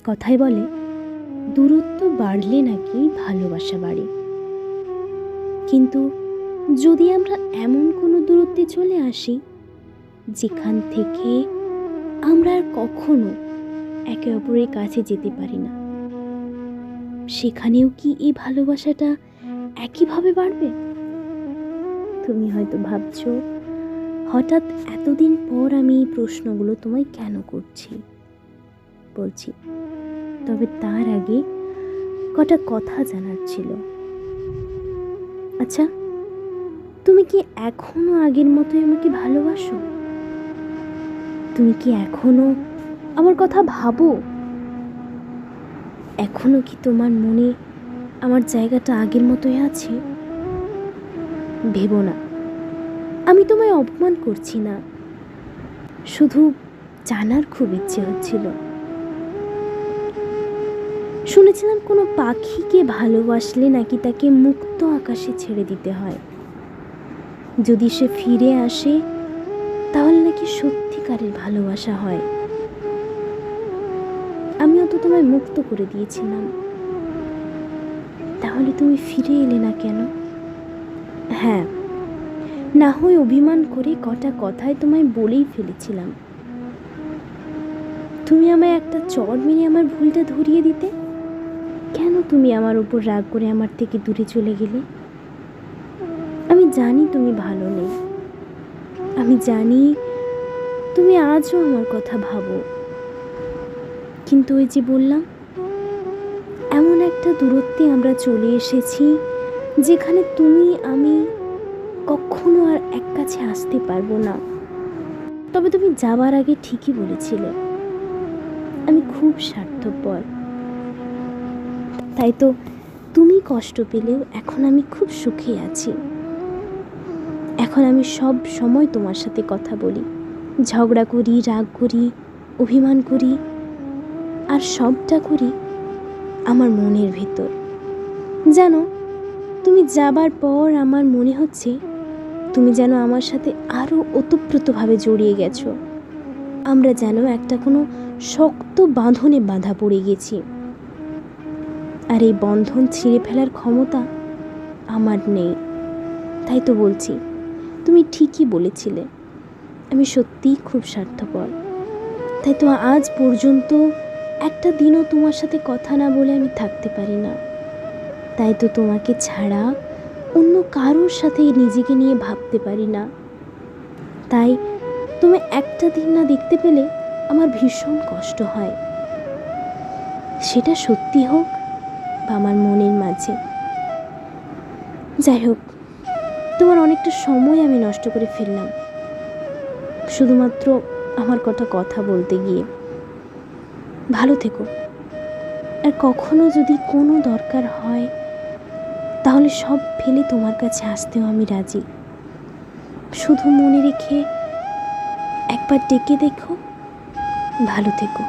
কথায় বলে দূরত্ব বাড়লে নাকি ভালোবাসা বাড়ে। কিন্তু যদি আমরা এমন কোনো দূরত্বে চলে আসি যেখান থেকে আমরা আর কখনো একে অপরের কাছে যেতে পারি না, সেখানেও কি এই ভালোবাসাটা একইভাবে বাড়বে? তুমি হয়তো ভাবছো হঠাৎ এতদিন পর আমি এই প্রশ্নগুলো তোমায় কেন করছি। বলছি, তবে তার আগে কটা কথা জানার ছিল। আচ্ছা, তুমি কি এখনো আগের মতোই আমাকে ভালোবাসো? তুমি কি এখনো আমার কথা ভাবো? এখনো কি তোমার মনে আমার জায়গাটা আগের মতোই আছে? ভেবো না, আমি তোমায় অপমান করছি না, শুধু জানার খুব ইচ্ছে হচ্ছিল। শুনেছিলাম কোনো পাখিকে ভালোবাসলে নাকি তাকে মুক্ত আকাশে ছেড়ে দিতে হয়, যদি সে ফিরে আসে তাহলে নাকি সত্যিকারের ভালোবাসা হয়। আমিও তো তোমায় মুক্ত করে দিয়েছিলাম, তাহলে তুমি ফিরে এলে না কেন? হ্যাঁ, না হয় অভিমান করে কটা কথায় তোমায় বলেই ফেলেছিলাম। তুমি আমায় একটা চড় মেরে আমার ভুলটা ধরিয়ে দিতে। কেন তুমি আমার উপর রাগ করে আমার থেকে দূরে চলে গেলে? আমি জানি তুমি ভালো নেই, আমি জানি তুমি আজও আমার কথা ভাবো, কিন্তু ওই যে বললাম, এমন একটা দূরত্বে আমরা চলে এসেছি যেখানে তুমি আমি কখনো আর এক কাছে আসতে পারবো না। তবে তুমি যাবার আগে ঠিকই বলেছিলে আমি খুব স্বার্থপর, তাই তো তুমি কষ্ট পেলেও এখন আমি খুব সুখে আছি। এখন আমি সব সময় তোমার সাথে কথা বলি, ঝগড়া করি, রাগ করি, অভিমান করি, আর সবটা করি আমার মনের ভেতর। জানো, তুমি যাবার পর আমার মনে হচ্ছে তুমি যেন আমার সাথে আরও ওতপ্রোতভাবে জড়িয়ে গেছো। আমরা যেন একটা কোনো শক্ত বাঁধনে বাঁধা পড়ে গেছি, আর এই বন্ধন ছিঁড়ে ফেলার ক্ষমতা আমার নেই। তাই তো বলছি, তুমি ঠিকই বলেছিলে, আমি সত্যিই খুব স্বার্থপর। তাই তো আজ পর্যন্ত একটা দিনও তোমার সাথে কথা না বলে আমি থাকতে পারি না। তাই তো তোমাকে ছাড়া অন্য কারোর সাথে নিজেকে নিয়ে ভাবতে পারি না। তাই তুমি একটা দিন না দেখতে পেলে আমার ভীষণ কষ্ট হয়, সেটা সত্যি হোক বা আমার মনের মাঝে। যাই হোক, তোমার অনেকটা সময় আমি নষ্ট করে ফেললাম শুধুমাত্র আমার কটা কথা বলতে গিয়ে। ভালো থেকো, আর কখনো যদি কোনো দরকার হয় তাহলে সব ফেলে তোমার কাছে আসতেও আমি রাজি। শুধু মনে রেখে একবার ডেকে দেখো। ভালো থেকো।